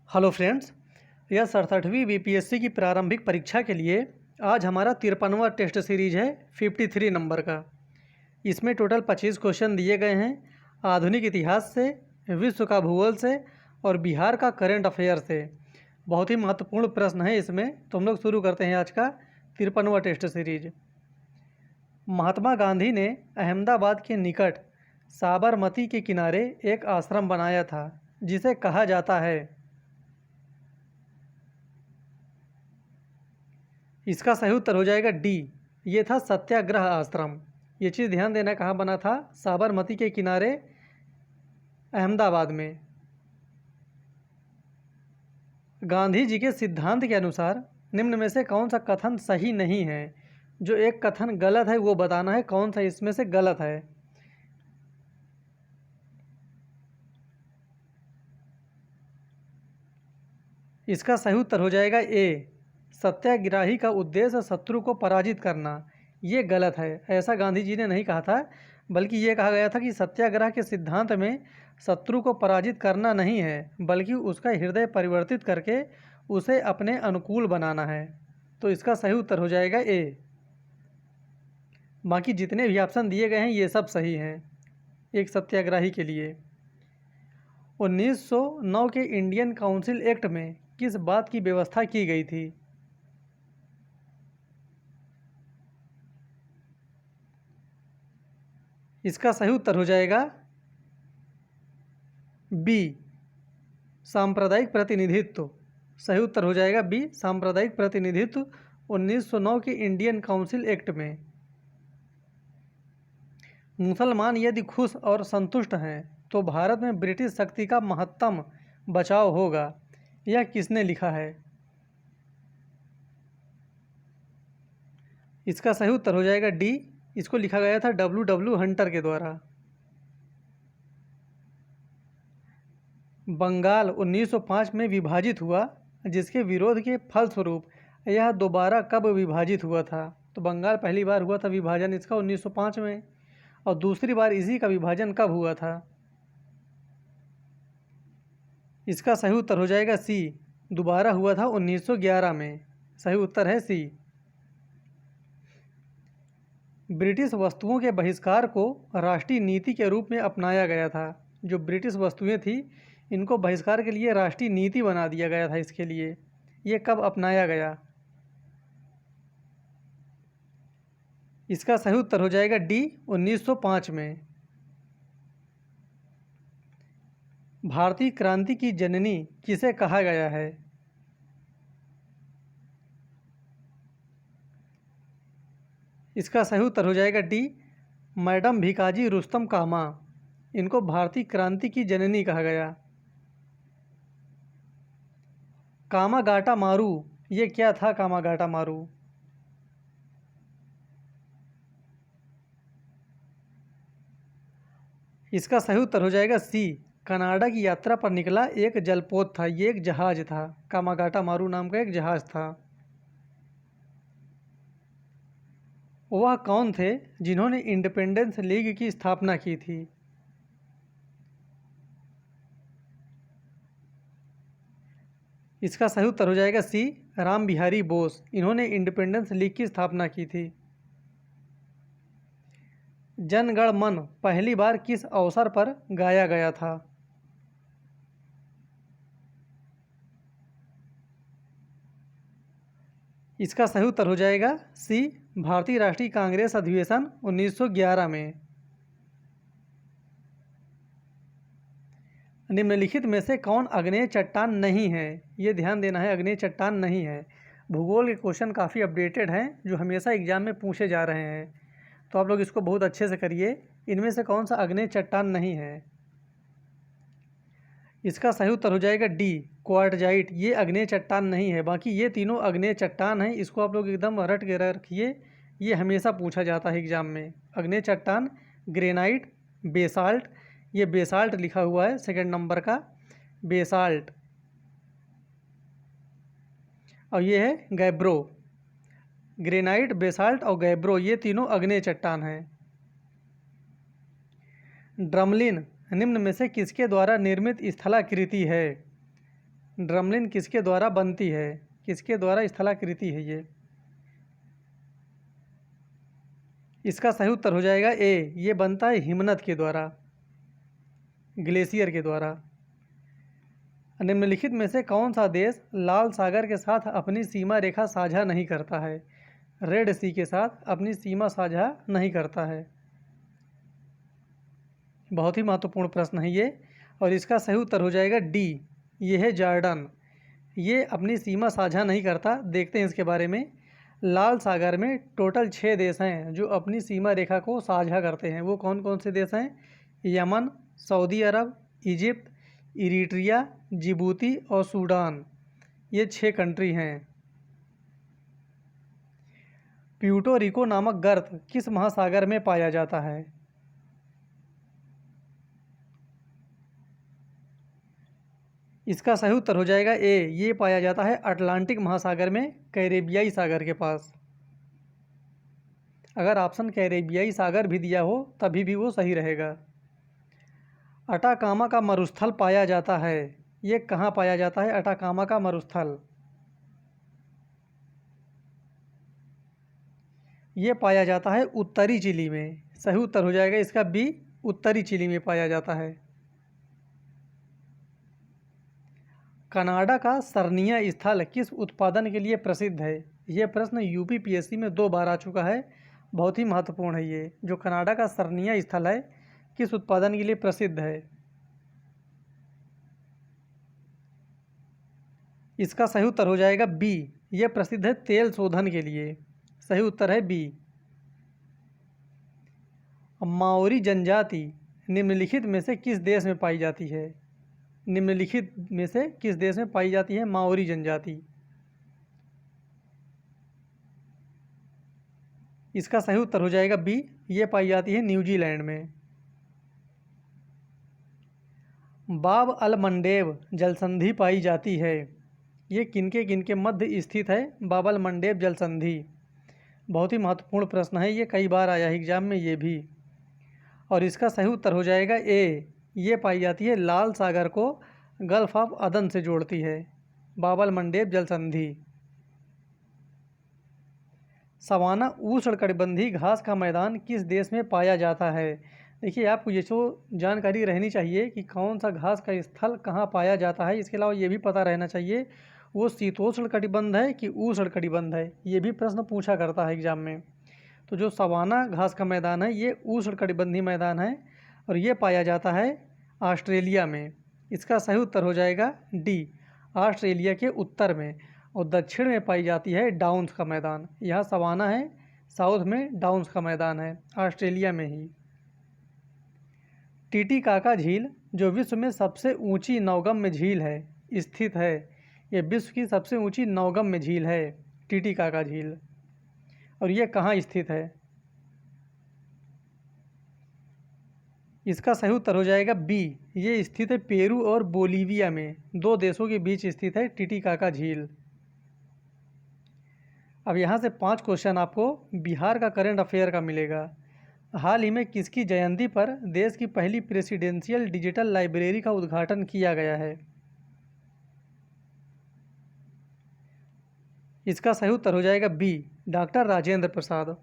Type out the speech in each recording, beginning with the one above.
Hello friends, यह 67वीं BPSC की प्रारंभिक परीक्षा के लिए आज हमारा 53वां टेस्ट सीरीज है 53 नंबर का। इसमें टोटल 25 क्वेश्चन दिए गए हैं आधुनिक इतिहास से, विश्व का भूगोल से और बिहार का करंट अफेयर से। बहुत ही महत्वपूर्ण प्रश्न है इसमें, तो हम लोग शुरू करते हैं आज का 53वां टेस्ट सीरीज। महात्मा गांधी ने अहमदाबाद के निकट साबरमती के किनारे एक आश्रम बनाया था जिसे कहा जाता है। इसका सही उत्तर हो जाएगा डी, ये था सत्याग्रह आश्रम। ये चीज़ ध्यान देना, कहाँ बना था? साबरमती के किनारे अहमदाबाद में। गांधी जी के सिद्धांत के अनुसार निम्न में से कौन सा कथन सही नहीं है? जो एक कथन गलत है वो बताना है, कौन सा इसमें से गलत है। इसका सही उत्तर हो जाएगा ए, सत्याग्रही का उद्देश्य शत्रु को पराजित करना। ये गलत है, ऐसा गांधी जी ने नहीं कहा था, बल्कि ये कहा गया था कि सत्याग्रह के सिद्धांत में शत्रु को पराजित करना नहीं है, बल्कि उसका हृदय परिवर्तित करके उसे अपने अनुकूल बनाना है। तो इसका सही उत्तर हो जाएगा ए। बाकी जितने भी ऑप्शन दिए गए हैं ये सब सही हैं एक सत्याग्रही के लिए। 1909 के इंडियन काउंसिल एक्ट में किस बात की व्यवस्था की गई थी? इसका सही उत्तर हो जाएगा बी, सांप्रदायिक प्रतिनिधित्व। सही उत्तर हो जाएगा बी, सांप्रदायिक प्रतिनिधित्व 1909 के इंडियन काउंसिल एक्ट में। मुसलमान यदि खुश और संतुष्ट हैं तो भारत में ब्रिटिश शक्ति का महत्तम बचाव होगा, यह किसने लिखा है? इसका सही उत्तर हो जाएगा डी, इसको लिखा गया था W. हंटर के द्वारा। बंगाल 1905 में विभाजित हुआ, जिसके विरोध के फलस्वरूप यह दोबारा कब विभाजित हुआ था? तो बंगाल पहली बार हुआ था विभाजन इसका 1905 में, और दूसरी बार इसी का विभाजन कब हुआ था? इसका सही उत्तर हो जाएगा सी, दोबारा हुआ था 1911 में। सही उत्तर है सी। ब्रिटिश वस्तुओं के बहिष्कार को राष्ट्रीय नीति के रूप में अपनाया गया था। जो ब्रिटिश वस्तुएं थी इनको बहिष्कार के लिए राष्ट्रीय नीति बना दिया गया था। इसके लिए ये कब अपनाया गया? इसका सही उत्तर हो जाएगा डी, 1905 में। भारतीय क्रांति की जननी किसे कहा गया है? इसका सही उत्तर हो जाएगा डी, मैडम भिकाजी रुस्तम कामा। इनको भारतीय क्रांति की जननी कहा गया। कामागाटा मारू, ये क्या था कामागाटा मारू? इसका सही उत्तर हो जाएगा सी, कनाडा की यात्रा पर निकला एक जलपोत था। ये एक जहाज था, कामागाटा मारू नाम का एक जहाज था। वह कौन थे जिन्होंने इंडिपेंडेंस लीग की स्थापना की थी? इसका सही उत्तर हो जाएगा सी, राम बिहारी बोस। इन्होंने इंडिपेंडेंस लीग की स्थापना की थी। जन गण मन पहली बार किस अवसर पर गाया गया था? इसका सही उत्तर हो जाएगा सी, भारतीय राष्ट्रीय कांग्रेस अधिवेशन 1911 में। निम्नलिखित में से कौन आग्नेय चट्टान नहीं है? ये ध्यान देना है, आग्नेय चट्टान नहीं है। भूगोल के क्वेश्चन काफ़ी अपडेटेड हैं जो हमेशा एग्जाम में पूछे जा रहे हैं, तो आप लोग इसको बहुत अच्छे से करिए। इनमें से कौन सा आग्नेय चट्टान नहीं है? इसका सही उत्तर हो जाएगा डी, क्वार्टजाइट। ये आग्नेय चट्टान नहीं है। बाकी ये तीनों आग्नेय चट्टान हैं, इसको आप लोग एकदम रट के रखिए, ये हमेशा पूछा जाता है एग्जाम में। आग्नेय चट्टान, ग्रेनाइट, बेसाल्ट। ये बेसाल्ट लिखा हुआ है सेकंड नंबर का, बेसाल्ट। और ये है गैब्रो। ग्रेनाइट, बेसाल्ट और गैब्रो, ये तीनों आग्नेय चट्टान हैं। ड्रमलिन निम्न में से किसके द्वारा निर्मित स्थलाकृति है? ड्रमलिन किसके द्वारा बनती है? किसके द्वारा स्थलाकृति है ये? इसका सही उत्तर हो जाएगा ए, ये बनता है हिमनद के द्वारा, ग्लेशियर के द्वारा। निम्नलिखित में से कौन सा देश लाल सागर के साथ अपनी सीमा रेखा साझा नहीं करता है? रेड सी के साथ अपनी सीमा साझा नहीं करता है। बहुत ही महत्वपूर्ण प्रश्न है ये, और इसका सही उत्तर हो जाएगा डी, ये है जॉर्डन। ये अपनी सीमा साझा नहीं करता। देखते हैं इसके बारे में। लाल सागर में टोटल 6 देश हैं जो अपनी सीमा रेखा को साझा करते हैं। वो कौन कौन से देश हैं? यमन, सऊदी अरब, इजिप्ट, इरिट्रिया, जिबूती और सूडान। ये 6 कंट्री हैं। प्यूर्टो रिको नामक गर्त किस महासागर में पाया जाता है? इसका सही उत्तर हो जाएगा ए, ये पाया जाता है अटलांटिक महासागर में, कैरेबियाई सागर के पास। अगर ऑप्शन कैरेबियाई सागर भी दिया हो तभी भी वो सही रहेगा। अटाकामा का मरुस्थल पाया जाता है, ये कहाँ पाया जाता है अटाकामा का मरुस्थल? ये पाया जाता है उत्तरी चिली में। सही उत्तर हो जाएगा इसका बी, उत्तरी चिली में पाया जाता है। कनाडा का सरनिया स्थल किस उत्पादन के लिए प्रसिद्ध है? ये प्रश्न यूपीपीएससी में 2 बार आ चुका है। बहुत ही महत्वपूर्ण है ये। जो कनाडा का सरनिया स्थल है किस उत्पादन के लिए प्रसिद्ध है? इसका सही उत्तर हो जाएगा बी, ये प्रसिद्ध है तेल शोधन के लिए। सही उत्तर है बी। माओरी जनजाति निम्नलिखित में से किस देश में पाई जाती है? निम्नलिखित में से किस देश में पाई जाती है माओरी जनजाति? इसका सही उत्तर हो जाएगा बी, ये पाई जाती है न्यूजीलैंड में। बाब अल मंडेब जलसंधि पाई जाती है, ये किनके मध्य स्थित है बाब अल मंडेब जलसंधि? बहुत ही महत्वपूर्ण प्रश्न है ये, कई बार आया है एग्जाम में ये भी। और इसका सही उत्तर हो जाएगा ए, ये पाई जाती है लाल सागर को गल्फ ऑफ अदन से जोड़ती है, बाब अल मंडेब जलसंधि। सवाना उष्णकटिबंधीय घास का मैदान किस देश में पाया जाता है? देखिए आपको ये जो जानकारी रहनी चाहिए कि कौन सा घास का स्थल कहाँ पाया जाता है। इसके अलावा ये भी पता रहना चाहिए वो शीतोष्ण कटिबंध है कि उष्ण कटिबंध है, ये भी प्रश्न पूछा करता है एग्जाम में। तो जो सवाना घास का मैदान है ये उष्ण कटिबंधीय मैदान है और ये पाया जाता है ऑस्ट्रेलिया में। इसका सही उत्तर हो जाएगा डी, ऑस्ट्रेलिया के उत्तर में। और दक्षिण में पाई जाती है डाउन्स का मैदान। यहाँ सवाना है, साउथ में डाउन्स का मैदान है, ऑस्ट्रेलिया में ही। टीटीकाका झील जो विश्व में सबसे ऊंची नौगम्य झील है स्थित है, ये विश्व की सबसे ऊंची नौगम्य झील है टीटीकाका झील। और ये कहाँ स्थित है? इसका सही उत्तर हो जाएगा बी, ये स्थित है पेरू और बोलीविया में, 2 देशों के बीच स्थित है टीटीकाका झील। अब यहाँ से 5 क्वेश्चन आपको बिहार का करंट अफेयर का मिलेगा। हाल ही में किसकी जयंती पर देश की पहली प्रेसिडेंशियल डिजिटल लाइब्रेरी का उद्घाटन किया गया है? इसका सही उत्तर हो जाएगा बी, डॉक्टर राजेंद्र प्रसाद।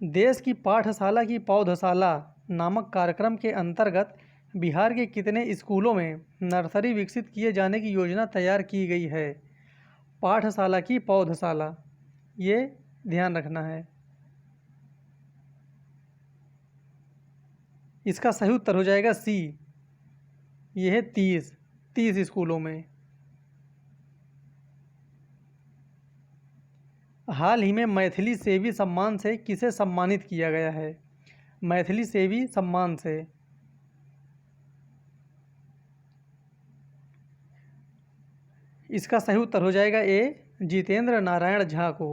देश की पाठशाला की पौधशाला नामक कार्यक्रम के अंतर्गत बिहार के कितने स्कूलों में नर्सरी विकसित किए जाने की योजना तैयार की गई है? पाठशाला की पौधशाला, ये ध्यान रखना है। इसका सही उत्तर हो जाएगा सी, ये है 30 स्कूलों में। हाल ही में मैथिली सेवी सम्मान से किसे सम्मानित किया गया है? मैथिली सेवी सम्मान से। इसका सही उत्तर हो जाएगा ए, जितेंद्र नारायण झा को।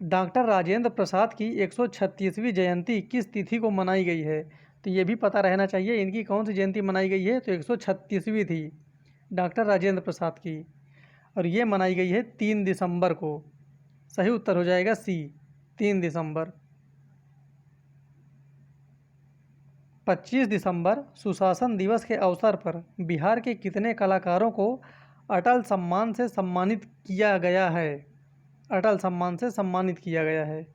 डॉक्टर राजेंद्र प्रसाद की 136वीं जयंती किस तिथि को मनाई गई है? तो ये भी पता रहना चाहिए इनकी कौन सी जयंती मनाई गई है। तो 136वीं थी डॉक्टर राजेंद्र प्रसाद की, और ये मनाई गई है 3 दिसंबर को। सही उत्तर हो जाएगा सी, 3 दिसंबर। 25 दिसंबर सुशासन दिवस के अवसर पर बिहार के कितने कलाकारों को अटल सम्मान से सम्मानित किया गया है? अटल सम्मान से सम्मानित किया गया है।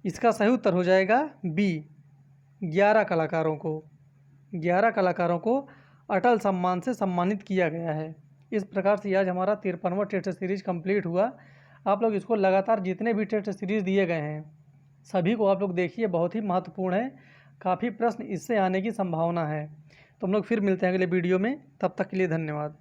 इसका सही उत्तर हो जाएगा बी, 11 कलाकारों को। 11 कलाकारों को अटल सम्मान से सम्मानित किया गया है। इस प्रकार से आज हमारा 53वां टेस्ट सीरीज कंप्लीट हुआ। आप लोग इसको लगातार जितने भी टेस्ट सीरीज दिए गए हैं सभी को आप लोग देखिए, बहुत ही महत्वपूर्ण है। काफ़ी प्रश्न इससे आने की संभावना है। तो हम लोग फिर मिलते हैं अगले वीडियो में, तब तक के लिए धन्यवाद।